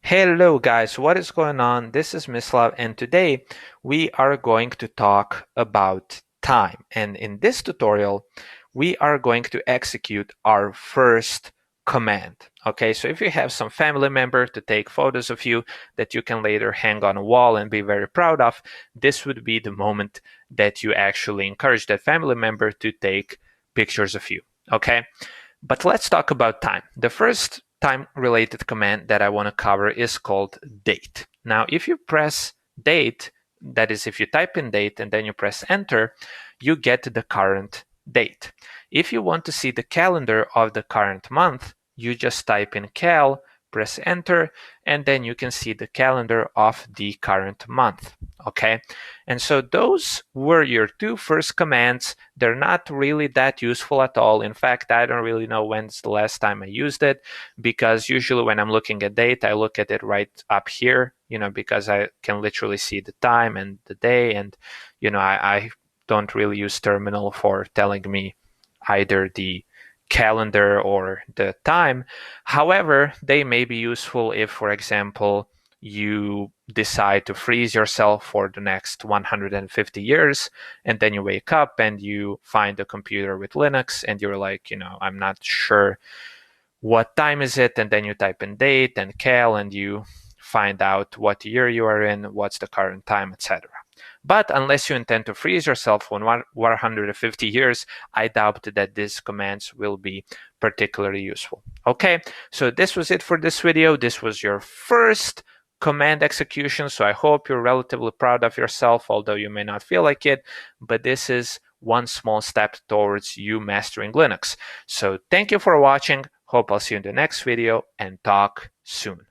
Hello guys, what is going on? This is Mislav and today we are going to talk about time. And in this tutorial, we are going to execute our first command. Okay, so if you have some family member to take photos of you that you can later hang on a wall and be very proud of, this would be the moment that you actually encourage that family member to take pictures of you. Okay, but let's talk about time. The first time-related command that I want to cover is called date. Now, if you press date, that is, if you type in date and then you press enter, you get the current date. If you want to see the calendar of the current month, you just type in cal, press enter, and then you can see the calendar of the current month. Okay, and so those were your two first commands. They're not really that useful at all. In fact, I don't really know when's the last time I used it, because usually when I'm looking at date, I look at it right up here, because I can literally see the time and the day, and I don't really use terminal for telling me either the calendar or the time. However, they may be useful if, for example, you decide to freeze yourself for the next 150 years, and then you wake up and you find a computer with Linux and you're like, I'm not sure what time is it, and then you type in date and cal and you find out what year you are in, what's the current time, etc. But unless you intend to freeze yourself for 150 years, I doubt that these commands will be particularly useful. Okay, so this was it for this video. This was your first command execution, so I hope you're relatively proud of yourself, although you may not feel like it, but this is one small step towards you mastering Linux. So thank you for watching. Hope I'll see you in the next video and talk soon.